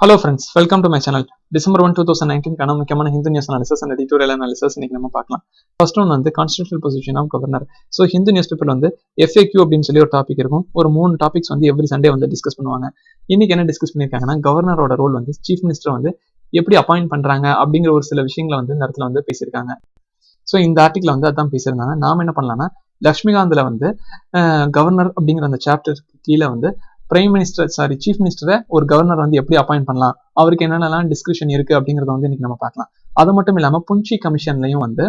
Hello friends, welcome to my channel. December 1, 2019 கான முக்கியமான Hindu news analysis and editorial analysis இன்னைக்கு நம்ம பார்க்கலாம். ஃபர்ஸ்ட் ஒன் வந்து constitutional position of governor. So Hindu news paper வந்து FAQ அப்படின்னு சொல்லி ஒரு டாபிக் இருக்கும். ஒரு 3 டாபிக்ஸ் வந்து எவ்ரி சண்டே வந்து டிஸ்கஸ் பண்ணுவாங்க. இன்னைக்கு என்ன டிஸ்கஸ் பண்ணியிருக்காங்கன்னா, கவர்னரோட ரோல் வந்து சீஃப் மினிஸ்டர் வந்து எப்படி அப்பாயிண்ட் பண்றாங்க அப்படிங்கிற ஒரு சில விஷயங்களை வந்து இந்த இடத்துல வந்து பேசியிருக்காங்க. ஸோ இந்த ஆர்டிகிள் வந்து அதான் பேசியிருந்தாங்க. நாம என்ன பண்ணலாம்னா, லக்ஷ்மிகாந்த்ல வந்து கவர்னர் அப்படிங்கிற அந்த சாப்டருக்கு கீழே வந்து சீஃப் மினிஸ்டரை ஒரு கவர்னர் வந்து எப்படி அப்பாயிண்ட் பண்ணலாம், அவருக்கு என்னென்னலாம் டிஸ்கிரிப்ஷன் இருக்கு அப்படிங்கறத வந்து இன்னைக்கு நம்ம பார்க்கலாம். அது மட்டும் இல்லாம புன்சி கமிஷன்லயும் வந்து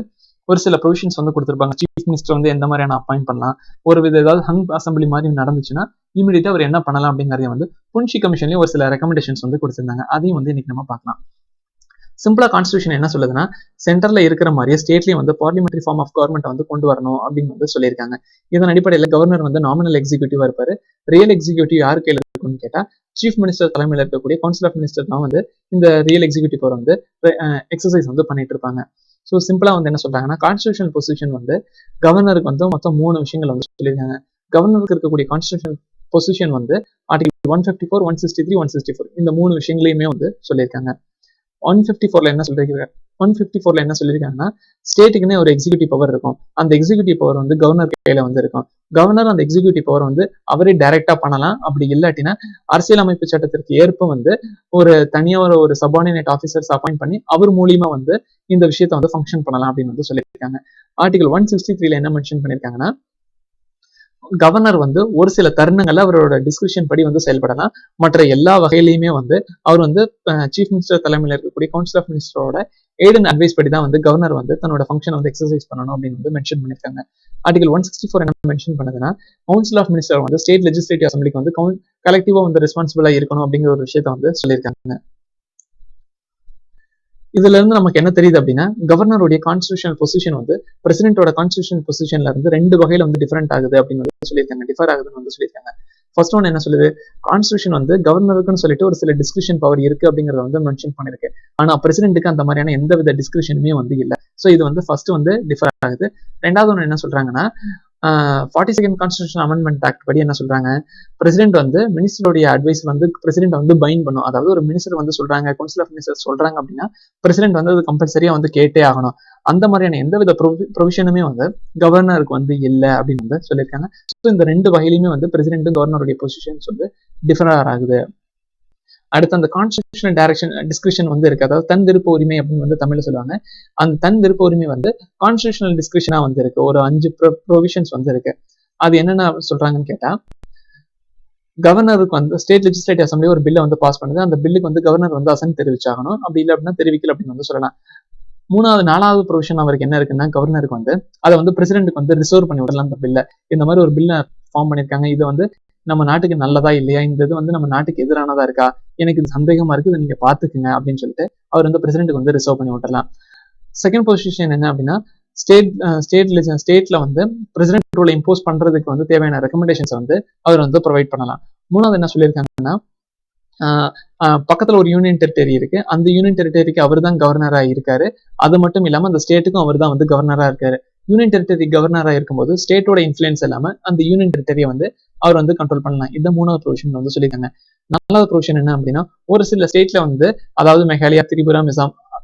ஒரு சில ப்ரொவிஷன்ஸ் வந்து கொடுத்திருப்பாங்க. சீஃப் மினிஸ்டர் வந்து எந்த மாதிரியான அப்பாயிண்ட் பண்ணலாம், ஒரு வித ஏதாவது ஹங் அசம்பிளி மாதிரி நடந்துச்சுன்னா இமீடியட்டா அவர் என்ன பண்ணலாம் அப்படிங்கறதையும் வந்து புன்சி கமிஷன்லயும் ஒரு சில ரெக்கமெண்டேஷன்ஸ் வந்து கொடுத்திருந்தாங்க. அதையும் வந்து இன்னைக்கு நம்ம பார்க்கலாம். சிம்பிளா கான்ஸ்டியூஷன் என்ன சொல்லுதுன்னா, சென்டர்ல இருக்கிற மாதிரியே ஸ்டேட்லயும் வந்து பார்லிமெண்டரி ஃபார்ம் ஆஃப் கவர்மெண்ட் வந்து கொண்டு வரணும் அப்படின்னு வந்து சொல்லியிருக்காங்க. இதன் அடிப்படையில் கவர்னர் வந்து நாமினல் எக்ஸிக்யூட்டிவா இருப்பாரு. ரியல் எக்ஸிக்யூட்டிவ் யாரு கையில இருக்குன்னு கேட்டா, சீஃப் மினிஸ்டர் தலைமையில் இருக்கக்கூடிய கவுன்சில் ஆஃப் மினிஸ்டர் தான் வந்து இந்த ரியல் எக்ஸிக்யூட்டிவ் பவர் வந்து எக்ஸசைஸ் வந்து பண்ணிட்டு இருப்பாங்க. ஸோ சிம்பிளா வந்து என்ன சொல்றாங்கன்னா, கான்ஸ்டியூஷனல் பொசிஷன் வந்து கவர்னருக்கு வந்து மொத்தம் 3 விஷயங்கள் வந்து சொல்லியிருக்காங்க. கவர்னருக்கு இருக்கக்கூடிய கான்ஸ்டியூஷனல் பொசிஷன் வந்து ஆர்டிகல் 154, 163, 164 இந்த 3 விஷயங்களையுமே வந்து சொல்லியிருக்காங்க. 154ல என்ன சொல்லியிருக்காங்கன்னா, ஸ்டேட்டுக்குன்னே ஒரு எக்ஸிக்யூட்டிவ் பவர் இருக்கும். அந்த எக்ஸிக்யூட்டிவ் பவர் வந்து கவர்னர் கையில வந்து இருக்கும். கவர்னர் அந்த எக்ஸிக்யூட்டிவ் பவர் வந்து அவரே டைரக்டா பண்ணலாம். அப்படி இல்லாட்டினா அரசியலமைப்பு சட்டத்திற்கு ஏற்ப வந்து ஒரு தனியா ஒரு சபார்டினேட் ஆஃபீஸர்ஸ் அப்பாயிண்ட் பண்ணி அவர் மூலியமா வந்து இந்த விஷயத்த வந்து ஃபங்க்ஷன் பண்ணலாம் அப்படின்னு வந்து சொல்லியிருக்காங்க. ஆர்டிகல் 163ல என்ன மென்ஷன் பண்ணியிருக்காங்கன்னா, கவர்னர் வந்து ஒரு சில தருணங்கள்ல அவரோட டிஸ்கிரிப்ஷன் படி வந்து செயல்படலாம். மற்ற எல்லா வகையிலையுமே வந்து அவர் வந்து சீஃப் மினிஸ்டர் தலைமையில் இருக்கக்கூடிய கவுன்சில் ஆஃப் மினிஸ்டரோட எய்ட் அண்ட் அட்வைஸ் படி தான் வந்து கவர்னர் வந்து தன்னோட ஃபங்க்ஷன் வந்து எக்ஸசைஸ் பண்ணணும் அப்படின்னு வந்து மென்ஷன் பண்ணியிருக்காங்க. ஆர்டிகல் 164 என்ன மென்ஷன் பண்ணுதுன்னா, கவுன்சில் ஆஃப் மினிஸ்டர் வந்து ஸ்டேட் லெஜிஸ்லேட்டிவ் அசம்பிளிக்கு வந்து கலெக்டிவா வந்து ரெஸ்பான்சிபிளா இருக்கணும் அப்படிங்கிற ஒரு விஷயத்த வந்து சொல்லியிருக்காங்க. இதுல இருந்து நமக்கு என்ன தெரியுது அப்படின்னா, கவர்னருடைய கான்ஸ்டியூஷனல் பொசிஷன் வந்து பிரசிடென்டோட கான்ஸ்டியூஷனல் பொசிஷன்ல இருந்து 2 வகையில வந்து டிஃபரெண்ட் ஆகுது அப்படின்னு வந்து சொல்லியிருக்காங்க. டிஃபர் ஆகுதுன்னு வந்து சொல்லியிருக்காங்க. ஃபர்ஸ்ட் ஒன் என்ன சொல்லுது, கான்ஸ்டியூஷன் வந்து கவர்னருக்குன்னு சொல்லிட்டு ஒரு சில டிஸ்கிரிப்ஷன் பவர் இருக்கு அப்படிங்கறத வந்து மென்ஷன் பண்ணிருக்கு. ஆனா பிரசிடென்ட்டுக்கு அந்த மாதிரியான எந்த வித டிஸ்கிரிப்ஷனுமே வந்து இல்ல. சோ இது வந்து ஃபர்ஸ்ட் வந்து டிஃபர் ஆகுது. ரெண்டாவது ஒன்று என்ன சொல்றாங்கன்னா, 42nd கான்ஸ்டியூஷன் அமெண்ட்மெண்ட் ஆக்ட் படி என்ன சொல்றாங்க, பிரசிடென்ட் வந்து மினிஸ்டருடைய அட்வைஸ் வந்து பிரசிடென்ட் வந்து பைண்ட் பண்ணும். அதாவது ஒரு மினிஸ்டர் வந்து சொல்றாங்க, கவுன்சில் ஆஃப் மினிஸ்டர் சொல்றாங்க அப்படின்னா பிரசிடென்ட் வந்து அது கம்பல்சரியா வந்து கேட்டே ஆகணும். அந்த மாதிரியான எந்தவித ப்ரொவிஷனுமே வந்து கவர்னருக்கு வந்து இல்லை அப்படின்னு வந்து சொல்லியிருக்காங்க. ஸோ இந்த 2 வகையிலுமே வந்து பிரசிடென்ட் கவர்னருடைய பொசிஷன்ஸ் வந்து டிஃபர் ஆகுது. அடுத்து அந்த கான்ஸ்டியூஷனல் டைரக்ஷன் டிஸ்கிரிப்ஷன் வந்து இருக்கு. அதாவது தன் விருப்ப உரிமை அப்படின்னு வந்து தமிழ்ல சொல்லுவாங்க. அந்த தன் விருப்ப உரிமை வந்து கான்ஸ்டியூஷனல் டிஸ்கிரிப்ஷனா வந்து இருக்கு. ஒரு 5 ப்ரொவிஷன்ஸ் வந்து இருக்கு. அது என்னென்ன சொல்றாங்கன்னு கேட்டா, கவர்னருக்கு வந்து ஸ்டேட் லெஜிஸ்லேட்டிவ் அசம்பிளி ஒரு பில்லை வந்து பாஸ் பண்ணுது. அந்த பில்லுக்கு வந்து கவர்னர் வந்து அசன்ட் தெரிவிச்சாகணும். அப்படி இல்லை அப்படின்னா தெரிவிக்கல அப்படின்னு வந்து சொல்லலாம். 4வது ப்ரொவிஷன் அவருக்கு என்ன இருக்குன்னா, கவர்னருக்கு வந்து அதை வந்து பிரசிடென்ட்டுக்கு வந்து ரிசர்வ் பண்ணி விடலாம். அந்த பில்லை இந்த மாதிரி ஒரு பில்லை ஃபார்ம் பண்ணிருக்காங்க, இது வந்து நம்ம நாட்டுக்கு நல்லதா இல்லையா, இந்த இது வந்து நம்ம நாட்டுக்கு எதிரானதா இருக்கா, எனக்கு இது சந்தேகமா இருக்கு, இதை நீங்க பாத்துக்குங்க அப்படின்னு சொல்லிட்டு அவர் வந்து பிரசிடென்ட்டுக்கு வந்து ரிசர்வ் பண்ணி விட்டுறலாம். செகண்ட் பொசிஷன் என்ன அப்படின்னா, ஸ்டேட்ல வந்து பிரசிடென்ட் ரூலை இம்போஸ் பண்றதுக்கு வந்து தேவையான ரெக்கமெண்டேஷன்ஸ் வந்து அவர் வந்து ப்ரொவைட் பண்ணலாம். 3வது என்ன சொல்லியிருக்காங்கன்னா, பக்கத்துல ஒரு யூனியன் டெரிட்டரி இருக்கு. அந்த யூனியன் டெரிட்டரிக்கு அவர் தான் கவர்னரா இருக்காரு. அது மட்டும் இல்லாம அந்த ஸ்டேட்டுக்கும் அவர் தான் வந்து கவர்னரா இருக்காரு. யூனியன் டெரிட்டரி கவர்னரா இருக்கும்போது ஸ்டேட்டோட இன்ஃபுளுன்ஸ் இல்லாம அந்த யூனியன் டெரிட்டரியை வந்து அவர் வந்து கண்ட்ரோல் பண்ணலாம். இந்த 3வது ப்ரொவிஷன் வந்து சொல்லியிருக்காங்க. 4வது ப்ரொவிஷன் என்ன அப்படின்னா, ஒரு சில ஸ்டேட்ல வந்து, அதாவது மேகாலயா, திரிபுரா,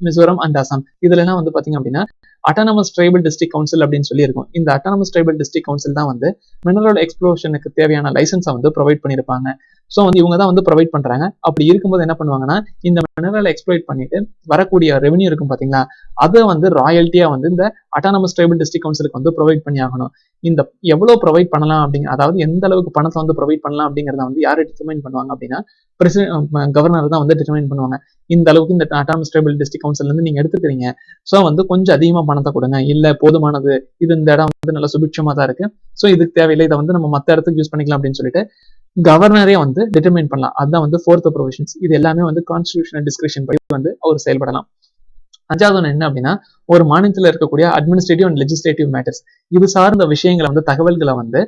மிசோரம் அண்ட் அசாம், இதுல எல்லாம் வந்து பாத்தீங்க அப்படின்னா அட்டானமஸ் ட்ரைபல் டிஸ்ட்ரிக்ட் கவுன்சில் அப்படின்னு சொல்லி இருக்கும். இந்த அட்டானமஸ் ட்ரைபல் டிஸ்ட்ரிக்ட் கவுன்சில் தான் வந்து மினரல் எக்ஸ்ப்ளோஷனுக்கு தேவையான லைசன்ஸை வந்து ப்ரொவைட் பண்ணியிருப்பாங்க. ஸோ வந்து இவங்க தான் வந்து ப்ரொவைட் பண்றாங்க. அப்படி இருக்கும்போது என்ன பண்ணுவாங்கன்னா, இந்த மினரல் எக்ஸ்ப்ளோய்ட் பண்ணிட்டு வரக்கூடிய ரெவன்யூ இருக்கும் பாத்தீங்களா, அதை வந்து ராயல்ட்டியா வந்து இந்த அட்டானமஸ் ட்ரைபல் டிஸ்ட்ரிக்ட் கவுன்சிலுக்கு வந்து ப்ரொவைட் பண்ணி ஆகணும். இந்த எவ்வளவு ப்ரொவைட் பண்ணலாம் அப்படிங்க, அதாவது எந்த அளவுக்கு பணத்தை வந்து ப்ரொவைட் பண்ணலாம் அப்படிங்கறத வந்து யாரு டிட்டர்மைன் பண்ணுவாங்க அப்படின்னா, கவர்னர் தான் வந்து டிட்டர்மைன் பண்ணுவாங்க. இந்த அளவுக்கு இந்த அட்டானமஸ் ட்ரைபல் டிஸ்ட்ரிக்ட் கவுன்சில் இருந்து நீங்க எடுத்துக்கிறீங்க, ஸோ வந்து கொஞ்சம் அதிகமா பணத்தை கொடுங்க, இல்ல போதுமானது, இது இந்த இடம் வந்து நல்ல சுபிட்சமா தான் இருக்கு, ஸோ இதுக்கு தேவையில்லை, இதை வந்து நம்ம மத்த இடத்துக்கு யூஸ் பண்ணிக்கலாம் அப்படின்னு சொல்லிட்டு கவர்னரே வந்து டிட்டர்மைன் பண்ணலாம். அதுதான் வந்து 4th ப்ரொவிஷன்ஸ். இது எல்லாமே வந்து கான்ஸ்டிடியூஷனல் டிஸ்கிரிப்ஷன் படி வந்து அவர் செயல்படலாம். 5வது ஒன்று என்ன அப்படின்னா, ஒரு மாநிலத்தில் இருக்கக்கூடிய அட்மினிஸ்ட்ரேட்டிவ் அண்ட் லெஜிஸ்லேட்டிவ் மேட்டர்ஸ், இது சார்ந்த விஷயங்களை வந்து தகவல்களை வந்து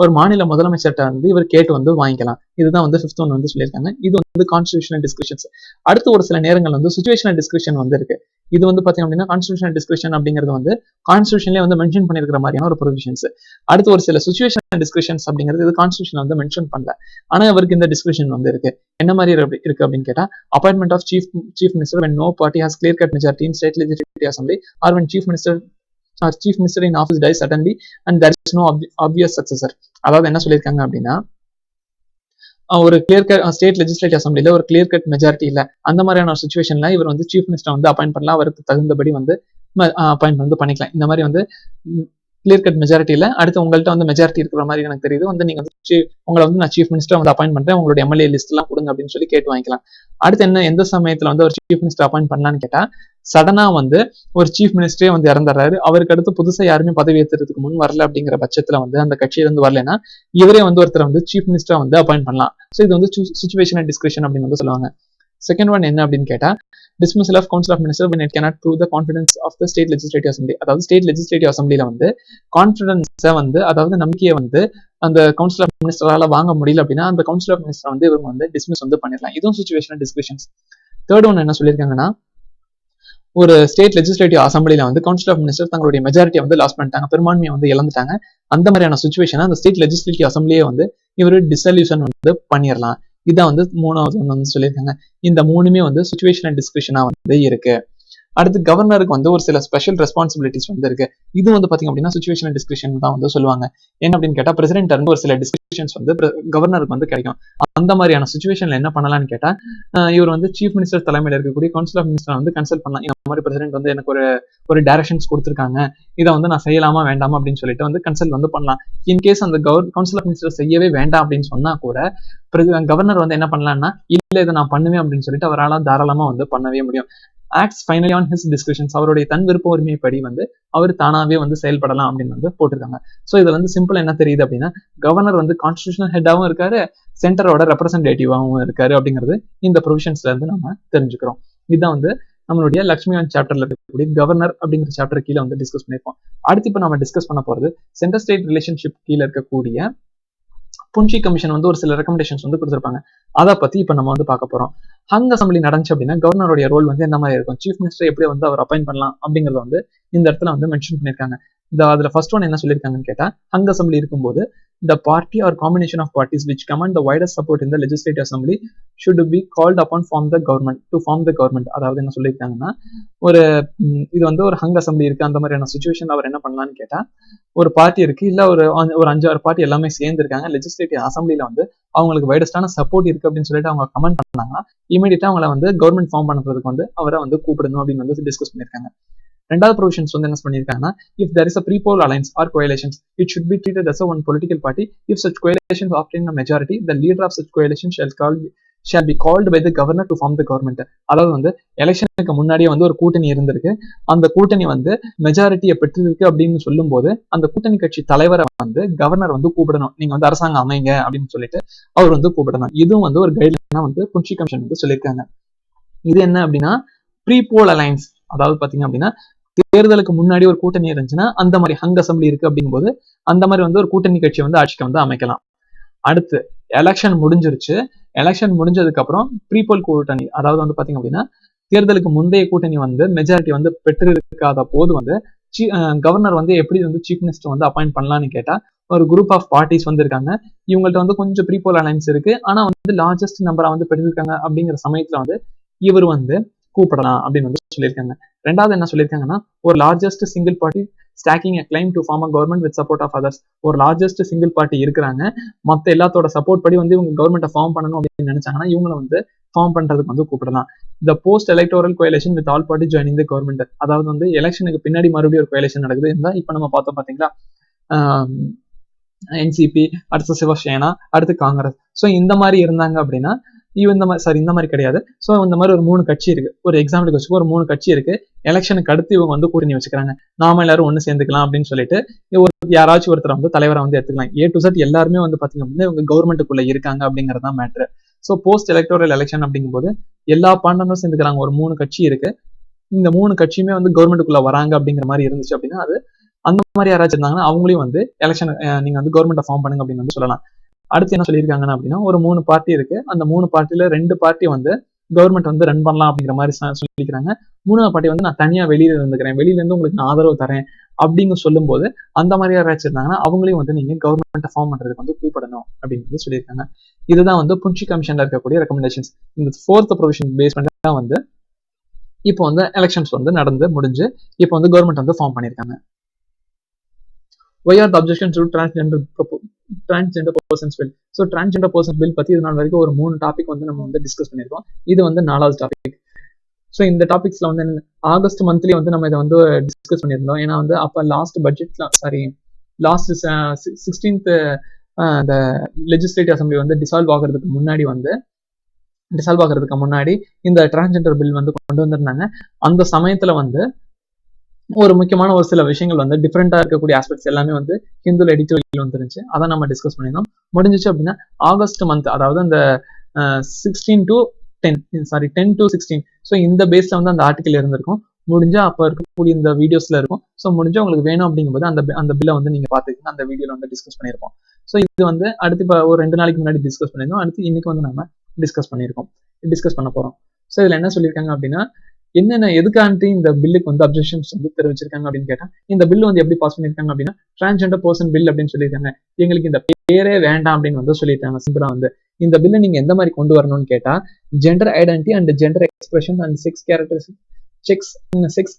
ஒரு மாநில முதலமைச்சர்கிட்ட வந்து இவர் கேட்டு வந்து வாங்கிக்கலாம். இதுதான் வந்து 5th ஒன் வந்து சொல்லியிருக்காங்க. இது வந்து கான்ஸ்டிடியூஷனல் டிஸ்கஷன்ஸ். அடுத்து ஒரு சில நேரங்கள் வந்து சிச்சுவேஷனல் டிஸ்கஷன் வந்து இருக்கு. இது வந்து பாத்தீங்க அப்படின்னா கான்ஸ்டிடியூஷனல் டிஸ்கஷன் அப்படிங்கிறது வந்து கான்ஸ்டிடியூஷன்லேயே வந்து மென்ஷன் பண்ணிருக்கிற மாதிரியான ஒரு ப்ரொவிஷன்ஸ். அடுத்து ஒரு சில சிச்சுவேஷனல் டிஸ்கஷன்ஸ் அப்படிங்கிறது இது கான்ஸ்டிடியூஷன் வந்து மென்ஷன் பண்ணல. ஆனா அவருக்கு இந்த டிஸ்கஷன் வந்து இருக்கு. என்ன மாதிரி இருக்கு அப்படின்னு கேட்டா, appointment of chief minister when no party has clear cut majority in state legislative assembly or when chief minister in office dies suddenly and there is no obvious successor. அதாவது என்ன சொல்லியிருக்காங்க அப்படின்னா, ஒரு கிளியர் கட் ஸ்டேட் லெஜிஸ்லேட்டிவ் அசம்பிளில ஒரு clear cut majority இல்ல, அந்த மாதிரியான ஒரு சுச்சுவேஷன்ல இவர் வந்து சீஃப் மினிஸ்டர் வந்து அப்பாயிண்ட் பண்ணலாம், அவருக்கு தகுந்தபடி வந்து அப்பாயிண்ட் வந்து பண்ணிக்கலாம். இந்த மாதிரி வந்து கிளியர் கட் மெஜாரிட்டி இல்ல, அடுத்து உங்கள்கிட்ட வந்து மெஜாரிட்டி இருக்கிற மாதிரி எனக்கு தெரியுது, வந்து நீங்க வந்து உங்களை வந்து நான் சீஃப் மினிஸ்டர் வந்து அப்பாயிண்ட் பண்றேன், உங்களுடைய எம்எல்ஏ லிஸ்ட் எல்லாம் கொடுங்க அப்படின்னு சொல்லி கேட்டு வாங்கிக்கலாம். அடுத்து என்ன, எந்த சமயத்துல வந்து ஒரு சீஃப் மினிஸ்டர் அப்பாயிண்ட் பண்ணலான்னு கேட்டா, சடனா வந்து ஒரு சீஃப் மினிஸ்டரே வந்து இறந்துறாரு, அவருக்கு அடுத்து புதுசா யாருமே பதவி ஏற்றுறதுக்கு முன் வரல அப்படிங்கிற பட்சத்துல வந்து அந்த கட்சியில இருந்து வரலன்னா இவரே வந்து ஒருத்தர் வந்து சீஃப் மினிஸ்டரா வந்து அப்பாயிண்ட் பண்ணலாம். ஸோ இது வந்து சிச்சுவேஷனல் டிஸ்கஷன் அப்படின்னு வந்து சொல்லுவாங்க. செகண்ட் ஒன் என்ன அப்படின்னு கேட்டா, dismissal of council of minister when it cannot prove the confidence of the state legislative assembly. அதாவது ஸ்டேட் லெஜிஸ்லேட்டிவ் அசம்பிளில வந்து கான்பிடன்ஸை வந்து, அதாவது நம்பிக்கையை வந்து அந்த கவுன்சில் ஆஃப் மினிஸ்டரால வாங்க முடியல அப்படின்னா அந்த கவுன்சில் ஆஃப் மினிஸ்டர் வந்து இவங்க வந்து டிஸ்மிஸ் வந்து பண்ணிடலாம். இதுவும் சிச்சுவேஷனல் டிஸ்கஷன்ஸ். தேர்ட் ஒன் என்ன சொல்லியிருக்காங்கன்னா, ஒரு ஸ்டேட் லெஜிஸ்லேட்டிவ் அசம்பிளில வந்து கவுன்சில் ஆஃப் மினிஸ்டர் தங்களுடைய மெஜாரிட்டியை வந்து லாஸ் பண்ணிட்டாங்க, பெரும்பான்மையை வந்து இழந்துட்டாங்க. அந்த மாதிரியான சுச்சுவேஷன் அந்த ஸ்டேட் லெஜிஸ்லேட்டிவ் அசம்பிளியே வந்து இவர் டிசல்யூஷன் வந்து பண்ணிடலாம். இதான் வந்து மூணாவது ஒன்று வந்து சொல்லியிருக்காங்க. இந்த மூணுமே வந்து சிச்சுவேஷனல் டிஸ்கஷனா வந்து இருக்கு. அடுத்து கவர்னருக்கு வந்து ஒரு சில ஸ்பெஷல் ரெஸ்பான்சிபிலிட்டிஸ் வந்து இருக்கு. இது வந்து பாத்தீங்க அப்படின்னா சிச்சுவேஷனல் டிஸ்கஷன் தான் வந்து சொல்லுவாங்க. என்ன அப்படின்னு கேட்டா, பிரசிடென்ட் இருந்து ஒரு சில டிஸ்கஷன்ஸ் வந்து கவர்னருக்கு வந்து கிடைக்கும். அந்த மாதிரியான சுச்சுவேஷன்ல என்ன பண்ணலாம்னு கேட்டா, இவர் வந்து சீஃப் மினிஸ்டர் தலைமையில் இருக்கக்கூடிய கவுன்சில் ஆஃப் மினிஸ்டர் வந்து கன்சல்ட் பண்ணலாம். இந்த மாதிரி பிரசிடென்ட் வந்து எனக்கு ஒரு டைரக்ஷன்ஸ் கொடுத்துருக்காங்க, இதை வந்து நான் செய்யலாமா வேண்டாமா அப்படின்னு சொல்லிட்டு வந்து கன்சல்ட் வந்து பண்ணலாம். இன்கேஸ் அந்த கவுன்சில் ஆஃப் மினிஸ்டர் செய்யவே வேண்டாம் அப்படின்னு சொன்னா கூட கவர்னர் வந்து என்ன பண்ணலாம்னா, இல்ல இதை நான் பண்ணுவேன் அப்படின்னு சொல்லிட்டு அவரால் தாராளமா வந்து பண்ணவே முடியும். Acts finally on his descriptions, அவருடைய தன் விருப்ப உரிமைப்படி வந்து அவர் தானாவே வந்து செயல்படலாம் அப்படின்னு வந்து போட்டிருக்காங்க. ஸோ இதுல வந்து சிம்பிள் என்ன தெரியுது அப்படின்னா, கவர்னர் வந்து கான்ஸ்டிடியூஷனல் ஹெட்டாவும் இருக்காரு, சென்டரோட ரெப்ரசன்டேட்டிவாகவும் இருக்காரு அப்படிங்கிறது இந்த ப்ரொவிஷன்ஸ்ல இருந்து நம்ம தெரிஞ்சுக்கிறோம். இதுதான் வந்து நம்மளுடைய லக்ஷ்மிகாந்த் சாப்டர்ல இருக்கக்கூடிய கவர்னர் அப்படிங்கிற சாப்டர் கீழே வந்து டிஸ்கஸ் பண்ணிருப்போம். அடுத்து இப்போ நம்ம டிஸ்கஸ் பண்ண போறது சென்டர் ஸ்டேட் ரிலேஷன்ஷிப் கீழே இருக்கக்கூடிய புன்ஷி கமிஷன் வந்து ஒரு சில ரெக்கமெண்டேஷன்ஸ் வந்து கொடுத்துருப்பாங்க. அதை பத்தி இப்ப நம்ம வந்து பார்க்க போறோம். ஹங் அசம்பிளி நடந்துச்சு அப்படின்னா கவர்னருடைய ரோல் வந்து என்ன மாதிரி இருக்கும், சீஃப் மினிஸ்டர் எப்படி வந்து அவர் அப்பாயிண்ட் பண்ணலாம் அப்படிங்கறத வந்து இந்த இடத்துல வந்து மென்ஷன் பண்ணிருக்காங்க. அதுல ஃபர்ஸ்ட் ஒன் என்ன சொல்லியிருக்காங்கன்னு கேட்டா, ஹங் அசம்பிளி இருக்கும்போது the party or combination of parties which command the widest support in the legislative assembly should be called upon to form the government. அதாவது என்ன சொல்லியிருக்காங்கன்னா, ஒரு இது வந்து ஒரு ஹங் அசம்பிளி இருக்கு, அந்த மாதிரியான சுச்சுவேஷன் அவர் என்ன பண்ணலாம்னு கேட்டா, ஒரு பார்ட்டி இருக்கு, இல்ல ஒரு 5-6 பார்ட்டி எல்லாமே சேர்ந்து இருக்காங்க, லெஜிஸ்லேட்டிவ் அசம்பிளில வந்து அவங்களுக்கு வைடஸ்டான சப்போர்ட் இருக்கு அப்படின்னு சொல்லிட்டு அவங்க கமெண்ட் பண்ணாங்கன்னா இமீடியட்டா அவங்களை வந்து கவர்மெண்ட் ஃபார்ம் பண்றதுக்கு வந்து அவரை வந்து கூப்பிடணும் அப்படின்னு வந்து டிஸ்கஸ் பண்ணிருக்காங்க. ரெண்டாவது ப்ரொவிஷன்ஸ் வந்து என்ன பண்ணியிருக்காங்கன்னா, if there is a pre-poll alliance or coalitions, it should be treated as a one political party. If such coalitions obtain a majority, the leader of such coalition shall be called by the governor to form the government. அதாவது வந்து எலெக்ஷனுக்கு முன்னாடியே வந்து ஒரு கூட்டணி இருந்திருக்கு, அந்த கூட்டணி வந்து மெஜாரிட்டியை பெற்றிருக்கு அப்படின்னு சொல்லும் போது அந்த கூட்டணி கட்சி தலைவரை வந்து கவர்னர் வந்து கூப்பிடணும், நீங்க வந்து அரசாங்கம் அமைங்க அப்படின்னு சொல்லிட்டு அவர் வந்து கூப்பிடணும். இதுவும் வந்து ஒரு கைட்லைனா வந்து புன்ஷி கமிஷன் வந்து சொல்லியிருக்காங்க. இது என்ன அப்படின்னா, ப்ரீ போல் அலைன்ஸ், அதாவது பாத்தீங்க அப்படின்னா தேர்தலுக்கு முன்னாடி ஒரு கூட்டணி இருந்துச்சுன்னா அந்த மாதிரி ஹங் அசம்பிளி இருக்கு அப்படிங்கும்போது அந்த மாதிரி வந்து ஒரு கூட்டணி கட்சி வந்து ஆட்சிக்கு வந்து அமைக்கலாம். அடுத்து எலெக்ஷன் முடிஞ்சிருச்சு, எலெக்ஷன் முடிஞ்சதுக்கு அப்புறம் ப்ரீபோல் கூட்டணி, அதாவது வந்து பாத்தீங்க அப்படின்னா தேர்தலுக்கு முந்தைய கூட்டணி வந்து மெஜாரிட்டி வந்து பெற்று இருக்காத போது வந்து கவர்னர் வந்து எப்படி வந்து சீஃப் மினிஸ்டர் வந்து அப்பாயிண்ட் பண்ணலாம்னு கேட்டா, ஒரு குரூப் ஆஃப் பார்ட்டிஸ் வந்து இருக்காங்க, இவங்கள்ட்ட வந்து கொஞ்சம் ப்ரீபோல் அலைன்ஸ் இருக்கு, ஆனா வந்து லார்ஜஸ்ட் நம்பரா வந்து பெற்றிருக்காங்க அப்படிங்கிற சமயத்துல வந்து இவர் வந்து கூப்பிடலாம் அப்படின்னு வந்து சொல்லியிருக்காங்க. ரெண்டாவது என்ன சொல்லியிருக்காங்கன்னா, ஒரு largest single party staking claim to form a government with support of others, ஒரு லார்ஜஸ்ட் சிங்கிள் பார்ட்டி இருக்கிறாங்க, மற்ற எல்லாத்தோட சப்போர்ட் படி வந்து இவங்க கவர்மெண்ட்டை ஃபார்ம் பண்ணணும் அப்படின்னு நினைச்சாங்கன்னா இவங்களை வந்து ஃபார்ம் பண்றதுக்கு வந்து கூப்பிடலாம். The post electoral coalition with all party joining the government, அதாவது வந்து எலெக்ஷனுக்கு பின்னாடி மறுபடியும் ஒரு கோயலேஷன் நடக்குது இருந்தா இப்ப நம்ம பார்த்தோம் பாத்தீங்களா, என்சிபி, அடுத்து சிவசேனா, அடுத்து காங்கிரஸ். ஸோ இந்த மாதிரி இருந்தாங்க அப்படின்னா இந்த மாதிரி கிடையாது. ஸோ இந்த மாதிரி ஒரு 3 கட்சி இருக்கு, ஒரு எக்ஸாம்பிளுக்கு வச்சுக்கோ, ஒரு 3 கட்சி இருக்கு, எலெக்ஷனுக்கு அடுத்து இவங்க வந்து கூட்டணி வச்சுக்கிறாங்க, நாம எல்லாரும் ஒண்ணு சேர்ந்துக்கலாம் அப்படின்னு சொல்லிட்டு யாராச்சும் ஒருத்தர் வந்து தலைவரை வந்து எடுத்துக்கலாம். A to Z எல்லாருமே வந்து பாத்தீங்க அப்படின்னா இவங்க கவர்மெண்ட்டுக்குள்ள இருக்காங்க அப்படிங்கறதா matter. So post electoral election அப்படிங்கும் போது எல்லா பார்ட்னரும் சேர்ந்துக்கிறாங்க, ஒரு 3 கட்சி இருக்கு, இந்த 3 கட்சியுமே வந்து கவர்மெண்ட்டுக்குள்ள வராங்க அப்படிங்கிற மாதிரி இருந்துச்சு அப்படின்னா அது அந்த மாதிரி யாராச்சும் இருந்தாங்கன்னா அவங்களையும் வந்து எலெக்ஷன் நீங்க வந்து கவர்மெண்ட்டை ஃபார்ம் பண்ணுங்க அப்படின்னு வந்து சொல்லலாம். அடுத்து என்ன சொல்லியிருக்காங்கன்னா அப்படின்னா, ஒரு 3 பார்ட்டி இருக்கு. அந்த 3 பார்ட்டில 2 பார்ட்டி வந்து கவர்மெண்ட் வந்து ரன் பண்ணலாம் அப்படிங்கிற மாதிரி சொல்லிக்கிறாங்க. 3வது பார்ட்டி வந்து நான் தனியா வெளியில இருந்துக்கிறேன், வெளியில இருந்து உங்களுக்கு நான் ஆதரவு தரேன் அப்படின்னு சொல்லும்போது, அந்த மாதிரி யாராச்சும் இருந்தாங்கன்னா அவங்களையும் வந்து நீங்க கவர்மெண்ட்டை ஃபார்ம் பண்றதுக்கு வந்து கூப்பிடணும் அப்படின்னு வந்து சொல்லியிருக்காங்க. இதுதான் வந்து புன்ஷி கமிஷன்ல இருக்கக்கூடிய ரெக்கமெண்டேஷன்ஸ். இந்த 4th ப்ரொவிஷன் பேஸ் பண்ணி தான் வந்து இப்போ வந்து எலெக்ஷன்ஸ் வந்து நடந்து முடிஞ்சு இப்போ வந்து கவர்மெண்ட் வந்து ஃபார்ம் பண்ணியிருக்காங்க. Why are the objections to transgender persons bill? So transgender persons bill பத்தி இது நாள் வரைக்கும் ஒரு 3 டாபிக் வந்து நம்ம வந்து டிஸ்கஸ் பண்ணியிருக்கோம். இது வந்து 4வது டாபிக். ஸோ இந்த டாபிக்ஸ்ல வந்து ஆகஸ்ட் மந்த்லி வந்து நம்ம இதை வந்து டிஸ்கஸ் பண்ணியிருந்தோம். ஏன்னா வந்து அப்போ லாஸ்ட் 16th இந்த லெஜிஸ்லேட்டிவ் அசம்பிளி வந்து டிசால்வ் ஆகிறதுக்கு முன்னாடி இந்த டிரான்ஸ்ஜெண்டர் பில் வந்து கொண்டு வந்திருந்தாங்க. அந்த சமயத்துல வந்து ஒரு முக்கியமான ஒரு சில விஷயங்கள் வந்து டிஃப்ரெண்டா இருக்கக்கூடிய ஆஸ்பெக்ட்ஸ் எல்லாமே வந்து ஹிந்துல எடிட்டோரியல் வந்துருந்துச்சு. அதை நம்ம டிஸ்கஸ் பண்ணியிருந்தோம். முடிஞ்சிச்சு அப்படின்னா ஆகஸ்ட் மந்த், அதாவது அந்த 10 to 16. ஸோ இந்த பேஸ்ல வந்து அந்த ஆர்டிகல் இருந்திருக்கும். முடிஞ்சா அப்ப இருக்கக்கூடிய இந்த வீடியோஸ்ல இருக்கும். ஸோ முடிஞ்சா உங்களுக்கு வேணும் அப்படிங்கும்போது அந்த பில்லை வந்து நீங்க பாத்துக்கோங்க. அந்த வீடியோல வந்து டிஸ்கஸ் பண்ணியிருப்போம். ஸோ இது வந்து அடுத்து இப்போ ஒரு 2 நாளைக்கு முன்னாடி டிஸ்கஸ் பண்ணியிருந்தோம். அடுத்து இன்னைக்கு வந்து நம்ம டிஸ்கஸ் பண்ண போறோம். ஸோ இதுல என்ன சொல்லியிருக்காங்க அப்படின்னா, என்னென்ன எதுக்காண்டி இந்த பில்லுக்கு வந்து அப்ஜெக்ஷன்ஸ் வந்து தெரிவிச்சிருக்காங்க அப்படின்னு கேட்டா, இந்த பில் வந்து எப்படி பாஸ் பண்ணிருக்காங்க அப்படின்னா, டிரான்ஸ்ஜெண்டர் பர்சன் பில் அப்படின்னு சொல்லியிருக்காங்க. எங்களுக்கு இந்த பேரே வேண்டாம் அப்படின்னு வந்து சொல்லியிருக்காங்க. சிம்பிளா வந்து இந்த பில்லை நீங்க எந்த மாதிரி கொண்டு வரணும்னு கேட்டா, gender identity and gender expression and sex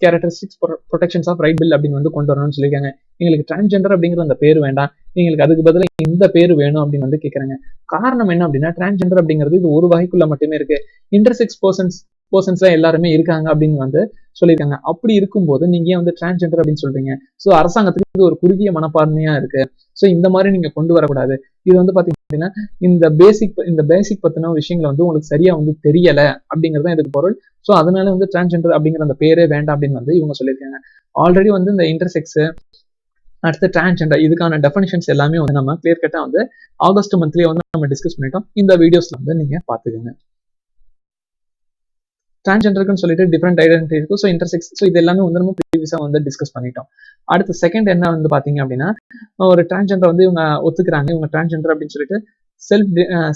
characteristics protections of right bill அப்படின்னு வந்து கொண்டு வரணும்னு சொல்லியிருக்காங்க. எங்களுக்கு டிரான்ஸ்ஜெண்டர் அப்படிங்கிற அந்த பேர் வேண்டாம், எங்களுக்கு அதுக்கு பதிலாக இந்த பேர் வேணும் அப்படின்னு வந்து கேட்கறாங்க. காரணம் என்ன அப்படின்னா, டிரான்ஸ்ஜெண்டர் அப்படிங்கிறது இது ஒரு வகைக்குள்ள மட்டுமே இருக்கு. இன்டர்செக்ஸ் பர்சன்ஸ் எல்லாருமே இருக்காங்க அப்படின்னு வந்து சொல்லியிருக்காங்க. அப்படி இருக்கும்போது நீங்க ஏன் வந்து டிரான்ஸ்ஜெண்டர் அப்படின்னு சொல்றீங்க? ஸோ அரசாங்கத்துக்கு இது ஒரு குறுகிய மனப்பான்மையா இருக்கு. ஸோ இந்த மாதிரி நீங்க கொண்டு வரக்கூடாது. இது வந்து பாத்தீங்கன்னா இந்த பேசிக் பத்தின விஷயங்களை வந்து உங்களுக்கு சரியா வந்து தெரியல அப்படிங்கிறது இதுக்கு பொருள். ஸோ அதனால வந்து டிரான்ஸ்ஜெண்டர் அப்படிங்கிற அந்த பேரே வேண்டாம் அப்படின்னு வந்து இவங்க சொல்லியிருக்காங்க. ஆல்ரெடி வந்து இந்த இன்டர்செக்ஸ் அடுத்து டிரான்ஸ்ஜெண்டர் இதுக்கான டெஃபினிஷன்ஸ் எல்லாமே வந்து நம்ம கிளியர் கட்டா வந்து ஆகஸ்ட் மந்த்லயே வந்து நம்ம டிஸ்கஸ் பண்ணிட்டோம். இந்த வீடியோஸ்ல வந்து நீங்க பாத்துக்கோங்க. டிரான்ஸ்ஜெண்டருக்குன்னு சொல்லிட்டு டிஃப்ரெண்ட் ஐடென்டிட்டி இருக்கும். ஸோ இன்டர்செக்ஸ், ஸோ இது எல்லாமே வந்து நம்ம ப்ரீவியஸா வந்து டிஸ்கஸ் பண்ணிட்டோம். அடுத்து செகண்ட் என்ன வந்து பாத்தீங்க அப்படின்னா, ஒரு டிரான்ஸ்ஜெண்டர் வந்து இவங்க ஒத்துக்கிறாங்க, இவங்க டிரான்ஸ்ஜெண்டர் அப்படின்னு சொல்லிட்டு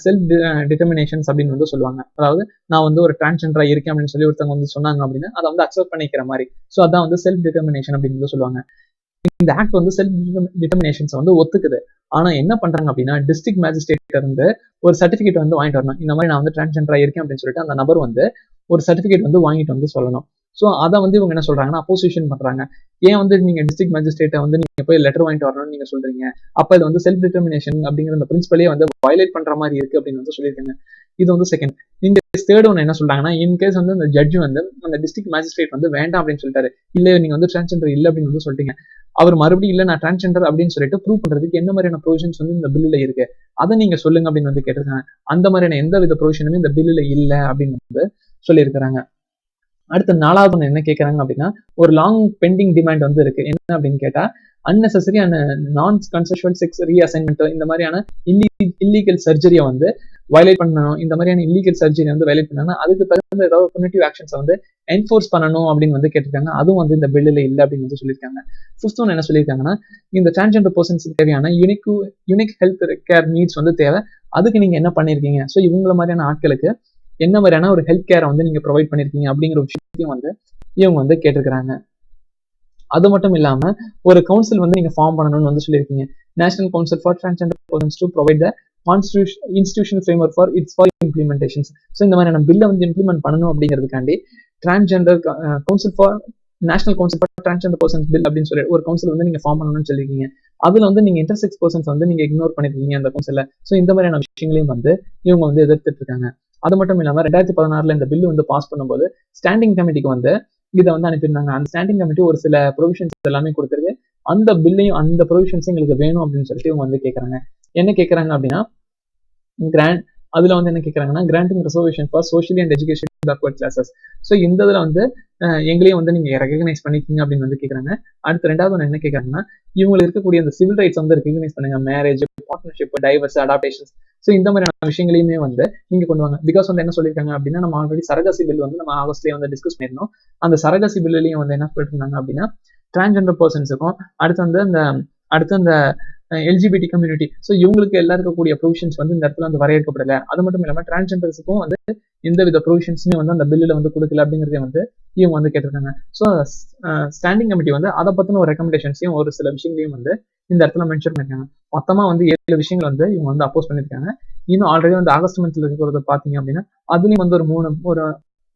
செல்ஃப் டிட்டர்மினேஷன்ஸ் அப்படின்னு வந்து சொல்லுவாங்க. அதாவது நான் வந்து ஒரு டிரான்ஸ்ஜெண்டரா இருக்கேன் அப்படின்னு சொல்லி ஒருத்தவங்க வந்து சொன்னாங்க அப்படின்னா அதை வந்து அக்செப்ட் பண்ணிக்கிற மாதிரி. ஸோ அதான் வந்து செல்ஃப் டிட்டர்மினேஷன் அப்படின்னு வந்து சொல்லுவாங்க. இந்த ஆக்ட் வந்து செல்ஃப் டிட்டர்மினேஷன்ஸ் வந்து ஒத்துக்குது. ஆனா என்ன பண்றாங்க அப்படின்னா, டிஸ்ட்ரிக்ட் மேஜிஸ்ட்ரேட் இருந்து ஒரு சர்டிபிகேட் வந்து வாங்கிட்டு வரணும். இந்த மாதிரி நான் வந்து டிரான்ஸ்ஜெண்டரா இருக்கேன் அப்படின்னு சொல்லிட்டு அந்த நபர் வந்து ஒரு சர்டிபிகேட் வந்து வாங்கிட்டு வந்து சொல்லணும். ஸோ அதை வந்து இவங்க என்ன சொல்றாங்கன்னா, அப்போசிஷன் பண்றாங்க. ஏன் வந்து நீங்க டிஸ்ட்ரிக்ட் மேஜிஸ்ட்ரேட்டை வந்து நீங்க போய் லெட்டர் வாங்கிட்டு வரணும்னு நீங்க சொல்றீங்க? அப்ப இது வந்து செல்ஃப் டிட்டர்மினேஷன் அப்படிங்கிற அந்த பிரின்சிபலே வந்து வயலேட் பண்ற மாதிரி இருக்கு அப்படின்னு வந்து சொல்லியிருக்காங்க. இது வந்து செகண்ட். இந்த தேர்ட் ஒன்று என்ன சொல்றாங்கன்னா, இன்கேஸ் வந்து அந்த ஜட்ஜ் வந்து அந்த டிஸ்ட்ரிக்ட் மேஜிஸ்ட்ரேட் வந்து வேண்டாம் அப்படின்னு சொல்லிட்டாரு, இல்ல நீங்க வந்து டிரான்ஸ்ஜெண்டர் இல்லை அப்படின்னு வந்து சொல்லிட்டீங்க, அவர் மறுபடியும் இல்ல நான் டிரான்ஸ்ஜெண்டர் அப்படின்னு சொல்லிட்டு ப்ரூவ் பண்றதுக்கு என்ன மாதிரியான ப்ரொவிஷன்ஸ் வந்து இந்த பில்லுல இருக்கு, அதை நீங்க சொல்லுங்க அப்படின்னு வந்து கேட்டிருக்காங்க. அந்த மாதிரியான எந்த வித ப்ரொவிஷனுமே இந்த பில்லுல இல்ல அப்படின்னு வந்து சொல்லியிருக்கிறாங்க. அடுத்த 4வது ஒன்று என்ன கேட்கறாங்க அப்படின்னா, ஒரு லாங் பெண்டிங் டிமாண்ட் வந்து இருக்கு. என்ன அப்படின்னு கேட்டா, அன்னெசரி அண்ட் நான் கன்சென்சுவல் செக்ஸ் ரீஅசைன்மெண்ட் இந்த மாதிரியான இல்லீகல் சர்ஜரியை வந்து வயலேட் பண்ணணும். இந்த மாதிரியான இல்லீகல் சர்ஜரி வந்து வயலேட் பண்ணாங்கன்னா அதுக்கு தகுந்த ஏதாவது புனிட்டிவ் ஆக்ஷன்ஸ் வந்து என்ஃபோர்ஸ் பண்ணணும் அப்படின்னு வந்து கேட்டிருக்காங்க. அதுவும் வந்து இந்த பில்லுல இல்லை அப்படின்னு வந்து சொல்லியிருக்காங்க. ஃபிஃப்த் ஒன் என்ன சொல்லியிருக்காங்கன்னா, இந்த டிரான்ஸ்ஜெண்டர் பர்சன்ஸ்க்கு தேவையான யூனிக் ஹெல்த் கேர் நீட்ஸ் வந்து தேவை. அதுக்கு நீங்க என்ன பண்ணிருக்கீங்க? ஸோ இவங்கள மாதிரியான ஆட்களுக்கு என்ன மாதிரியான ஒரு ஹெல்த் கேரை வந்து நீங்க ப்ரொவைட் பண்ணிருக்கீங்க அப்படிங்கிற ஒரு விஷயத்தையும் வந்து இவங்க வந்து கேட்டிருக்கிறாங்க. அது மட்டும் இல்லாம ஒரு கவுன்சில் வந்து நீங்க ஃபார்ம் பண்ணணும்னு வந்து சொல்லியிருக்கீங்க. National council for transgender persons to provide the institutional framework for implementations. So இந்த மாதிரியான பில்லை வந்து இம்ப்ளிமெண்ட் பண்ணணும் அப்படிங்கிறதுக்காண்டி transgender council for national council for transgender persons bill அப்படின்னு சொல்லி ஒரு கவுன்சில் வந்து நீங்க ஃபார்ம் பண்ணணும்னு சொல்லியிருக்கீங்க. அதுல வந்து நீங்க இன்டர்செக்ஸ் பர்சன்ஸ் வந்து நீங்க இக்னோர் பண்ணிருக்கீங்க அந்த கவுன்சில்ல. ஸோ இந்த மாதிரியான விஷயங்களையும் வந்து இவங்க வந்து எதிர்த்துட்டு இருக்காங்க. அது மட்டும் இல்லாம 2016 இந்த பில்லு வந்து பாஸ் பண்ணும்போது ஸ்டாண்டிங் கமிட்டிக்கு வந்து இதை வந்து அனுப்பியிருந்தாங்க. அந்த ஸ்டாண்டிங் கமிட்டி ஒரு சில ப்ரொவிஷன்ஸ் எல்லாமே கொடுத்துருக்கு. அந்த பில்லையும் அந்த ப்ரொவிஷன்ஸ் எங்களுக்கு வேணும் அப்படின்னு சொல்லிட்டு இவங்க வந்து கேட்கறாங்க. என்ன கேட்கறாங்க அப்படின்னா, அதுல வந்து என்ன கேட்கறாங்கன்னா, granting reservation for social and education backward classes. So இந்த இதுல வந்து எங்களையும் வந்து நீங்க ரெகனைஸ் பண்ணிக்கீங்க அப்படின்னு வந்து கேட்கறாங்க. அடுத்து 2வது ஒன்று என்ன கேட்கறாங்கன்னா, இவங்களுக்கு இருக்கக்கூடிய அந்த சிவில் ரைட்ஸ் வந்து ரெகனைஸ் பண்ணுங்க. Marriage, partnership, divorce, adaptations. So இந்த மாதிரியான விஷயங்களையுமே வந்து நீங்க கொண்டு வாங்க. பிகாஸ் வந்து என்ன சொல்லியிருக்காங்க அப்படின்னா, நம்ம ஆல்ரெடி சரகசி பில் வந்து நம்ம ஆகஸ்ட்லயே வந்து டிஸ்கஸ் பண்ணிருந்தோம். அந்த சரகசி பில்லையும் வந்து என்ன சொல்லிட்டு இருந்தாங்க அப்படின்னா, டிரான்ஜெண்டர் பர்சன்ஸுக்கும் அடுத்து அந்த எல்ஜிபிடி கம்யூனிட்டி, ஸோ இவங்களுக்கு எல்லாம் இருக்கக்கூடிய ப்ரொவிஷன்ஸ் வந்து இந்த இடத்துல வந்து வரையறுக்கப்படலை. அது மட்டும் இல்லாமல் டிரான்ஜெண்டர்ஸுக்கும் வந்து எந்தவித ப்ரொவிஷன்ஸுமே வந்து அந்த பில்லில் வந்து கொடுக்கல அப்படிங்கிறத வந்து இவங்க வந்து கேட்டிருக்காங்க. ஸோ ஸ்டாண்டிங் கமிட்டி வந்து அதை பற்றின ஒரு ரெக்கமெண்டேஷன்ஸையும் ஒரு சில விஷயங்களையும் வந்து இந்த இடத்துல மென்ஷன் பண்ணிருக்காங்க. மொத்தமா வந்து 7 விஷயங்கள் வந்து இவங்க வந்து அப்போஸ் பண்ணிருக்காங்க. இன்னும் ஆல்ரெடி வந்து ஆகஸ்ட் மந்த்ல இருக்கிறத பாத்தீங்க அப்படின்னா அதுலயும் வந்து ஒரு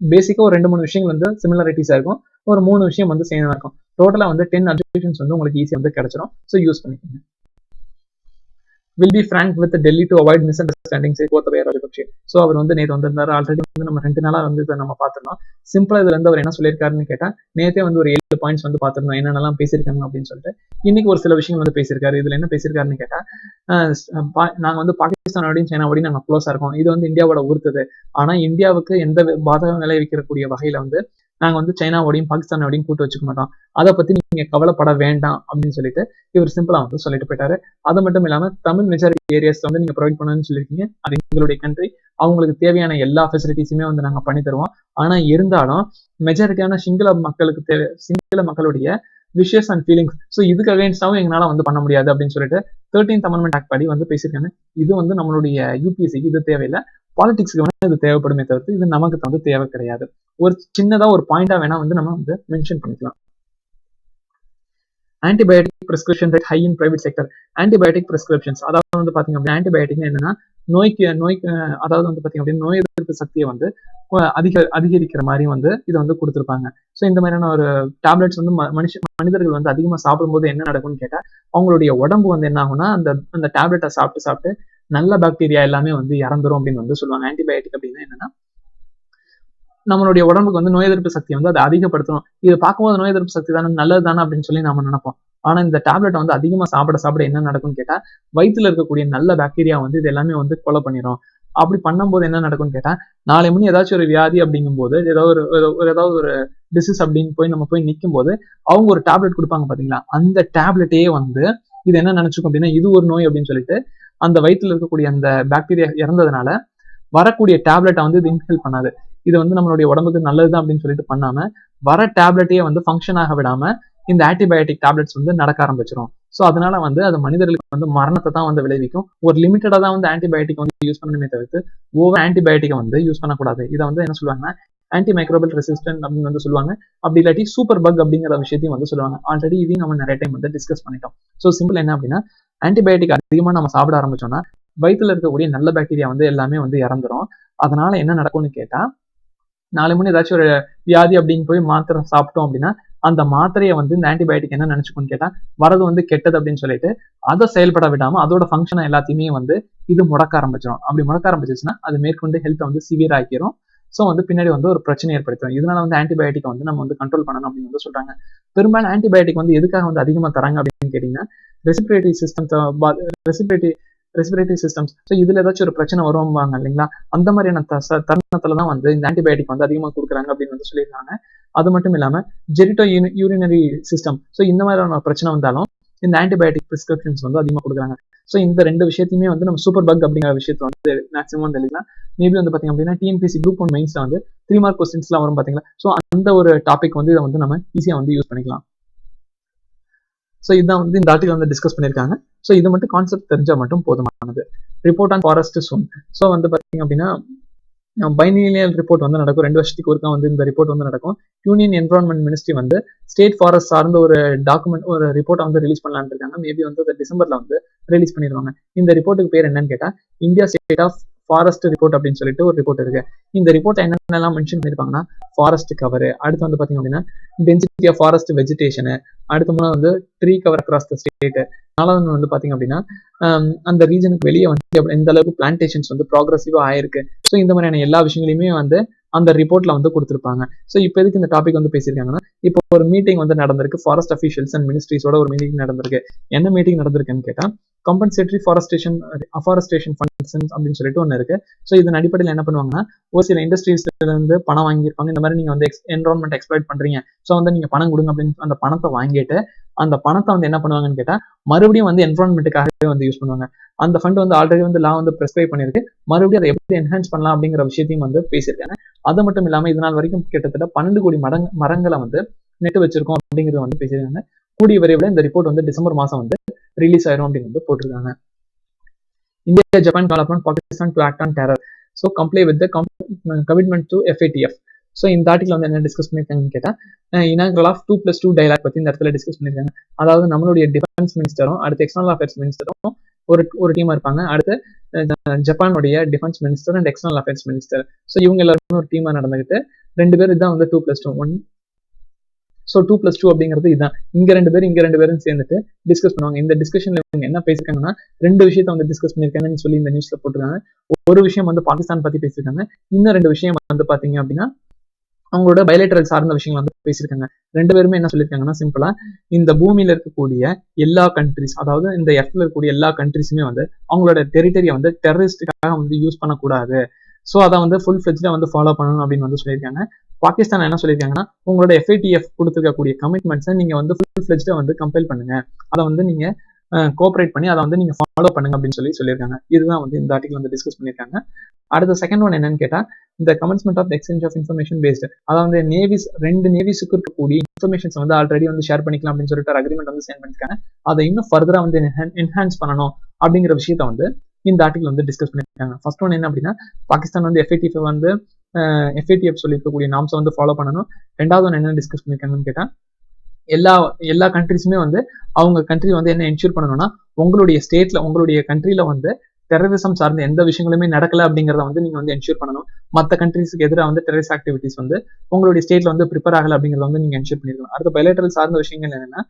பேசிக்கா ஒரு 2-3 விஷயங்கள் வந்து சிமிலாரிட்டிஸா இருக்கும், ஒரு 3 விஷயம் வந்து சேமா இருக்கும். டோட்டலா வந்து 10 அப்ஜெக்ஷன்ஸ் வந்து உங்களுக்கு ஈஸியா வந்து கிடைச்சிடும். ஸோ யூஸ் பண்ணிக்கோங்க. will be frank with Delhi to avoid misunderstandings Gotabaya Rajapaksa. So அவர் வந்து நேற்று வந்திருந்தாரு. ஆல்ரெடி வந்து நம்ம 2 நாளா வந்து இதை நம்ம பார்த்துருந்தோம். சிம்பிளா இதுல இருந்து அவர் என்ன சொல்லியிருக்காருன்னு கேட்டா, நேற்றே வந்து ஒரு 7 பாயிண்ட்ஸ் வந்து பார்த்திருந்தோம் என்னென்னலாம் பேசியிருக்காங்க அப்படின்னு சொல்லிட்டு. இன்னைக்கு ஒரு சில விஷயங்கள் வந்து பேசியிருக்காரு. இதுல என்ன பேசியிருக்காருன்னு கேட்டா, நாங்க வந்து பாகிஸ்தானோடையும் சைனாவோடையும் நாங்க க்ளோஸா இருக்கோம், இது வந்து இந்தியாவோட உறுத்துது, ஆனா இந்தியாவுக்கு எந்த பாதகம் விளைவிக்கக்கூடிய வகையில வந்து நாங்க வந்து சைனாவோடையும் பாகிஸ்தானோடையும் கூட்டு வச்சுக்க மாட்டோம், அதை பத்தி நீங்க கவலைப்பட வேண்டாம் அப்படின்னு சொல்லிட்டு இவர் சிம்பிளா வந்து சொல்லிட்டு போயிட்டாரு. அது மட்டும் இல்லாம தமிழ் மெஜாரிட்டி ஏரியாஸ்ல வந்து நீங்க ப்ரொவைட் பண்ணணும்னு சொல்லியிருக்கீங்க, அது எங்களுடைய கண்ட்ரி, அவங்களுக்கு தேவையான எல்லா ஃபெசிலிட்டிஸுமே வந்து நாங்க பண்ணி தருவோம். ஆனா இருந்தாலும் மெஜாரிட்டியான சிங்கள மக்களுடைய விஷஸ் அண்ட் ஃபீலிங்ஸ், ஸோ இதுக்கு அகைன்ஸ்டாவும் எங்களால வந்து பண்ண முடியாது அப்படின்னு சொல்லிட்டு 13th அமெண்ட்மெண்ட் ஆக்ட் படி வந்து பேசியிருக்காங்க. இது வந்து நம்மளுடைய யூபிஎஸ்சிக்கு இது தேவையில்லை, பாலிடிக்ஸ்க்கு வேணா இது தேவைப்படுமே தவிர்த்து இது நமக்கு வந்து தேவை கிடையாது. ஒரு சின்னதா ஒரு பாயிண்டா வேணா வந்து நம்ம வந்து மென்ஷன் பண்ணிக்கலாம். Antibiotic prescription rate high in private sector. Antibiotic prescriptions, அதாவது வந்து பாத்தீங்க அப்படின்னா ஆன்டிபயோட்டிக் என்னன்னா நோய்க்கு அதாவது வந்து பாத்தீங்க அப்படின்னா நோய் எதிர்ப்பு சக்தியை வந்து அதிகரிக்கிற மாதிரி வந்து இதை வந்து கொடுத்துருப்பாங்க. ஸோ இந்த மாதிரியான ஒரு டேப்லெட்ஸ் வந்து மனிதர்கள் வந்து அதிகமா சாப்பிடும்போது என்ன நடக்கும்னு கேட்டா, அவங்களுடைய உடம்பு வந்து என்ன ஆகும்னா அந்த டேப்லெட்டை சாப்பிட்டு நல்ல பாக்டீரியா எல்லாமே வந்து இறந்துரும் அப்படின்னு வந்து சொல்லுவாங்க. ஆன்டிபயோட்டிக் அப்படின்னா என்னன்னா நம்மளுடைய உடம்புக்கு வந்து நோய் எதிர்ப்பு சக்தியை வந்து அதை அதிகப்படுத்தணும். இது பார்க்கும்போது நோய் எதிர்ப்பு சக்தி தானே, நல்லது தானே அப்படின்னு சொல்லி நம்ம நினைப்போம். ஆனா இந்த டேப்லெட் வந்து அதிகமா சாப்பிட என்ன நடக்கும்னு கேட்டா, வயிற்றுல இருக்கக்கூடிய நல்ல பாக்டீரியா வந்து இது எல்லாமே வந்து கொலை பண்ணிடும். அப்படி பண்ணும்போது என்ன நடக்கும்னு கேட்டா, நாளை முன்னே ஏதாச்சும் ஒரு வியாதி அப்படிங்கும் போது, ஏதாவது ஒரு டிசீஸ் அப்படின்னு நம்ம போய் நிற்கும் போது அவங்க ஒரு டேப்லெட் கொடுப்பாங்க பாத்தீங்களா, அந்த டேப்லெட்டே வந்து இது என்ன நினைச்சுக்கும் அப்படின்னா இது ஒரு நோய் அப்படின்னு சொல்லிட்டு அந்த வயிற்றுல இருக்கக்கூடிய அந்த பாக்டீரியா இறந்ததுனால வரக்கூடிய டேப்லெட்டை வந்து இது இன்ஹேல் பண்ணாது. இது வந்து நம்மளுடைய உடம்புக்கு நல்லதுதான் அப்படின்னு சொல்லிட்டு பண்ணாம வர டேப்லெட்டையே வந்து ஃபங்க்ஷன் ஆக விடாம இந்த ஆன்டிபயோட்டிக் டேப்லெட்ஸ் வந்து நடக்க ஆரம்பிச்சிடும். ஸோ அதனால வந்து அது மனிதர்களுக்கு வந்து மரணத்தை தான் வந்து விளைவிக்கும். ஒரு லிமிட்டடா தான் வந்து ஆன்டிபயோட்டிக் வந்து யூஸ் பண்ணணுமே தவிர்த்து ஓவர் ஆன்டிபயோட்டிக்கை வந்து யூஸ் பண்ணக்கூடாது. இதை வந்து என்ன சொல்லுவாங்கன்னா ஆன்டி மைக்ரோபியல் ரெசிஸ்டன்ட் அப்படின்னு வந்து சொல்லுவாங்க. அப்படி இல்லாட்டி சூப்பர் பக் அப்படிங்கிற விஷயத்தையும் வந்து சொல்லுவாங்க. ஆல்ரெடி இதையும் நம்ம நிறைய டைம் வந்து டிஸ்கஸ் பண்ணிட்டோம். ஸோ சிம்பிள் என்ன அப்படின்னா, ஆன்டிபயோட்டிக் அதிகமா நம்ம சாப்பிட ஆரம்பிச்சோம்னா வயிற்றுல இருக்கக்கூடிய நல்ல பாக்டீரியா வந்து எல்லாமே வந்து இறந்துரும். அதனால என்ன நடக்கும்னு கேட்டா, நாளை முன்னே ஏதாச்சும் ஒரு வியாதி அப்படின்னு போய் மாத்திரை சாப்பிட்டோம் அப்படின்னா அந்த மாத்திரையை வந்து இந்த ஆன்டிபயோட்டிக் என்ன நினைச்சுக்கோன்னு கேட்டா வரது வந்து கெட்டது அப்படின்னு சொல்லிட்டு அதை செயல்பட விடாம அதோட ஃபங்க்ஷனை எல்லாத்தையுமே வந்து இது முடக்க ஆரம்பிச்சிடும். அப்படி முடக்க ஆரம்பிச்சிச்சுன்னா அது மேற்கொண்டு ஹெல்த்தை வந்து சிவியர் ஆக்கிரும். ஸோ வந்து பின்னாடி வந்து ஒரு பிரச்சனை ஏற்படுத்தும். இதனால வந்து ஆன்டிபயோட்டிக் வந்து நம்ம வந்து கண்ட்ரோல் பண்ணணும் அப்படின்னு வந்து சொல்றாங்க. பெரும்பாலும் ஆன்டிபயோட்டிக் வந்து எதுக்காக வந்து அதிகமா தராங்க அப்படின்னு கேட்டீங்கன்னா, ரெஸ்பிரேட்டரி சிஸ்டம்ஸ், ஸோ இதுல ஏதாச்சும் ஒரு பிரச்சனை வருவாங்க இல்லைங்களா, அந்த மாதிரியான தருணத்துல தான் வந்து இந்த ஆன்டிபயோட்டிக் வந்து அதிகமா கொடுக்குறாங்க அப்படின்னு வந்து சொல்லியிருக்காங்க. அது மட்டும் இல்லாம ஜெரிட்டோ யூரினரி சிஸ்டம், ஸோ இந்த மாதிரியான பிரச்சனை வந்தாலும் இந்த ஆன்டிபயோட்டிக் பிரிஸ்கிரிப்ஷன்ஸ் வந்து அதிகமா கொடுக்குறாங்க. ஸோ இந்த 2 விஷயத்தையுமே வந்து நம்ம சூப்பர் பக் அப்படிங்கிற விஷயத்துல வந்து மேக்ஸிமம் தெரியலாம். மேபி வந்து பாத்தீங்க அப்படின்னா டிஎன்பிஎஸ்சி Group 1 மெயின்ஸ்ல வந்து 3 மார்க் கொஸ்டின்ஸ்லாம் வரும் பாத்தீங்களா, ஸோ அந்த ஒரு டாபிக் வந்து இதை வந்து நம்ம ஈஸியா வந்து யூஸ் பண்ணிக்கலாம். ஸோ இதான் வந்து இந்த ஆர்டிகல் வந்து டிஸ்கஸ் பண்ணியிருக்காங்க. ஸோ இது மட்டும் கான்செப்ட் தெரிஞ்சா மட்டும் போதுமானது. Report on forest soon. So வந்து பாத்தீங்க அப்படின்னா பைனியல் ரிப்போர்ட் வந்து நடக்கும், 2 வருஷத்துக்கு ஒருக்கா வந்து இந்த ரிப்போர்ட் வந்து நடக்கும். யூனியன் என்விரான்மெண்ட் மினிஸ்ட்ரி வந்து ஸ்டேட் ஃபாரஸ்ட் சார்ந்த ஒரு டாக்குமெண்ட் ஒரு ரிப்போர்ட் வந்து ரிலீஸ் பண்ணலான்னு இருக்காங்க. மேபி வந்து டிசம்பர்ல வந்து ரிலீஸ் பண்ணிடுவாங்க. இந்த ரிப்போர்ட்டுக்கு பேர் என்னன்னு கேட்டா India state of forest report அப்படின்னு சொல்லிட்டு ஒரு ரிப்போர்ட் இருக்கு. இந்த ரிப்போர்ட் என்னென்னலாம் மென்ஷன் பண்ணிருப்பாங்கன்னா, ஃபாரஸ்ட் கவர், அடுத்து வந்து பாத்தீங்க அப்படின்னா டென்சிட்டி ஆஃப் ஃபாரஸ்ட் வெஜிடேஷன், அடுத்த மூணு வந்து tree cover across the state, நாலாவது வந்து பாத்தீங்க அப்படின்னா அந்த ரீஜனுக்கு வெளியே வந்து எந்த அளவுக்கு பிளான்டேஷன்ஸ் வந்து ப்ராக்ரஸிவா ஆயிருக்கு. ஸோ இந்த மாதிரியான எல்லா விஷயங்களையுமே வந்து அந்த ரிப்போர்ட்ல வந்து கொடுத்துருப்பாங்க. ஸோ இப்போ எதுக்கு இந்த டாபிக் வந்து பேசியிருக்காங்கன்னா, இப்போ ஒரு மீட்டிங் வந்து நடந்திருக்கு, ஃபாரஸ்ட் அஃபீஷியல்ஸ் அண்ட் மினிஸ்ட்ரிஸோட ஒரு மீட்டிங் நடந்திருக்கு. என்ன மீட்டிங் நடந்திருக்குன்னு கேட்டா கம்பன்சேட்டரி அஃபாரஸ்டேஷன் ஃபண்ட்ஸ் அப்படின்னு சொல்லிட்டு ஒன்று இருக்கு. ஸோ இதன் அடிப்படையில் என்ன பண்ணுவாங்கன்னா, ஒரு சில இண்டஸ்ட்ரீஸ்ல இருந்து பணம் வாங்கியிருப்பாங்க. இந்த மாதிரி நீங்க வந்து என்விரான்மெண்ட் எக்ஸ்ப்ளாய்ட் பண்றீங்க, ஸோ வந்து நீங்க பணம் கொடுங்க அப்படின்னு அந்த பணத்தை வாங்கிட்டு அந்த பணத்தை வந்து என்ன பண்ணுவாங்கன்னு கேட்டா மறுபடியும் வந்து என்விரான்மெண்ட்டுக்காகவே வந்து யூஸ் பண்ணுவாங்க. அந்த ஃபண்ட் வந்து ஆல்ரெடி வந்து லா வந்து பிரெஸ்கிரைப் பண்ணிருக்கு. மறுபடியும் அதை எப்படி என்ஹான்ஸ் பண்ணலாம் அப்படிங்கிற விஷயத்தையும் வந்து பேசியிருக்காங்க. அது மட்டும் இல்லாம இதனால் வரைக்கும் கிட்டத்தட்ட 12 கோடி மரங்களை வந்து நெட் வச்சிருக்கோம் அப்படிங்கிறது வந்து பேசியிருக்காங்க. கூடிய விரைவில் இந்த ரிப்போர்ட் வந்து டிசம்பர் மாசம் வந்து ரிலீஸ் ஆயிரும் அப்படின்னு வந்து போட்டிருக்காங்க. India Japan call upon Pakistan to act on terror, so comply with the commitment to FATF. So இந்த ஆர்டிகல் வந்து என்ன டிஸ்கஸ் பண்ணியிருக்காங்கன்னு கேட்டால் இனாகரல் ஆஃப் 2+2 டைலாக் பற்றி இந்த இடத்துல டிஸ்கஸ் பண்ணியிருக்காங்க. அதாவது நம்மளுடைய டிஃபென்ஸ் மினிஸ்டரும் அடுத்து எக்ஸ்டர்னல் அஃபேர்ஸ் மினிஸ்டரும் ஒரு டீமா இருப்பாங்க. அடுத்து ஜப்பானுடைய defence minister and external affairs minister. So இவங்க எல்லாருமே ஒரு டீமா நடந்துகிட்டு 2 பேர் இதுதான் வந்து 2+2 ஸோ 2+2 அப்படிங்கிறது இதுதான். இங்க 2 பேரும் சேர்ந்துட்டு டிஸ்கஸ் பண்ணுவாங்க. இந்த டிஸ்கஷன்ல இவங்க என்ன பேசிருக்காங்கன்னா 2 விஷயத்த வந்து டிஸ்கஸ் பண்ணிருக்காங்கன்னு சொல்லி இந்த நியூஸ்ல போட்டிருக்காங்க. ஒரு விஷயம் வந்து பாகிஸ்தான் பத்தி பேசியிருக்காங்க. இன்னும் 2 விஷயம் வந்து பாத்தீங்க அப்படின்னா அவங்களோட பைலேட்டரல் சார்ந்த விஷயங்கள் வந்து பேசியிருக்காங்க. 2 பேருமே என்ன சொல்லியிருக்காங்கன்னா சிம்பிளா இந்த பூமியில இருக்கக்கூடிய எல்லா கண்ட்ரிஸ், அதாவது இந்த எர்த்ல இருக்கக்கூடிய எல்லா கண்ட்ரிஸுமே வந்து அவங்களோட டெரிட்டரியை வந்து டெரரிஸ்டுக்காக வந்து யூஸ் பண்ணக்கூடாது. ஸோ அதை வந்து ஃபுல் ஃபிளெஜ்டா வந்து ஃபாலோ பண்ணணும் அப்படின்னு வந்து சொல்லியிருக்காங்க. பாகிஸ்தான் என்ன சொல்லியிருக்காங்கன்னா உங்களோட FATF கொடுத்துருக்கக்கூடிய கமிட்மெண்ட்ஸை நீங்க வந்து ஃபுல் ஃபிளெஜ்டா வந்து கம்பைல் பண்ணுங்க, அதை வந்து நீங்க கோஆபரேட் பண்ணி அதை வந்து நீங்க ஃபாலோ பண்ணுங்க அப்படின்னு சொல்லியிருக்காங்க. இதுதான் வந்து இந்த ஆர்டிகல் வந்து டிஸ்கஸ் பண்ணியிருக்காங்க. அடுத்த செகண்ட் ஒன் என்னன்னு கேட்டா இந்த commencement of exchange of information based, அதாவது ரெண்டு நேவிஸுக்கு இருக்கக்கூடிய இன்ஃபர்மேஷன்ஸ் வந்து ஆல்ரெடி வந்து ஷேர் பண்ணிக்கலாம் அப்படின்னு சொல்லிட்டு ஒரு அக்ரிமெண்ட் வந்து சைன் பண்ணிருக்காங்க. அதை இன்னும் ஃபர்தரா வந்து என்ஹான்ஸ் பண்ணணும் அப்படிங்கிற விஷயத்த வந்து இந்த ஆர்டிகல் வந்து டிஸ்கஸ் பண்ணிருக்காங்க. ஃபர்ஸ்ட் ஒன் என்ன அப்படின்னா பாகிஸ்தான் வந்து FATF சொல்லியிருக்கக்கூடிய நாம்ஸை வந்து ஃபாலோ பண்ணணும். ரெண்டாவது ஒன்று என்ன டிஸ்கஸ் பண்ணிருக்காங்கன்னு கேட்டா எல்லா கண்ட்ரிஸுமே வந்து அவங்க கண்ட்ரி வந்து என்ன என்ஷூர் பண்ணணும்னா உங்களுடைய ஸ்டேட்ல உங்களுடைய கண்ட்ரில வந்து டெரரிசம் சார்ந்த எந்த விஷயங்களுமே நடக்கல அப்படிங்கிறத வந்து நீங்க வந்து என்ஷூர் பண்ணணும். மற்ற கண்ட்ரிஸ்க்கு எதிராக வந்து டெரரிஸ்ட் ஆக்டிவிட்டிஸ் வந்து உங்களுடைய ஸ்டேட்ல வந்து ப்ரிப்பேர் ஆகல அப்படிங்கிறத வந்து நீங்க என்ஷூர் பண்ணிருக்கணும். அடுத்த பைலேட்டரல் சார்ந்த விஷயங்கள் என்னன்னா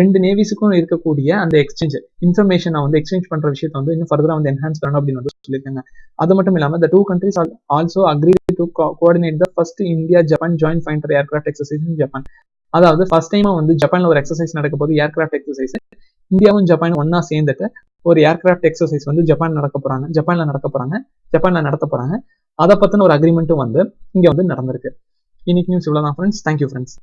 2 நேவிஸுக்கும் இருக்கக்கூடிய அந்த இன்ஃபர்மேஷனை வந்து எக்ஸ்சேஞ்ச் பண்ற விஷயத்தை வந்து இன்னும் ஃபர்தரா வந்து என்ஹான்ஸ் பண்ணணும் அப்படின்னு வந்து சொல்லியிருக்காங்க. அது மட்டும் இல்லாம the 2 countries also agreed to coordinate the first India-Japan joint fighter aircraft exercise in Japan. அதாவது ஃபர்ஸ்ட் டைமா வந்து ஜப்பான்ல ஒரு எக்ஸசைஸ் நடக்க போது ஏர்கிராஃப்ட் எக்ஸசைஸ். இந்தியாவும் ஜப்பானும் ஒன்னா சேர்ந்துட்டு ஒரு ஏர்கிராஃப்ட் எக்ஸசைஸ் வந்து ஜப்பான்ல நடத்த போறாங்க. அதை பத்தின ஒரு அக்ரிமெண்ட்டும் வந்து இங்க வந்து நடந்திருக்கு. இன்னைக்கு நியூஸ் இவ்வளவுதான் ஃப்ரெண்ட்ஸ். Thank you friends.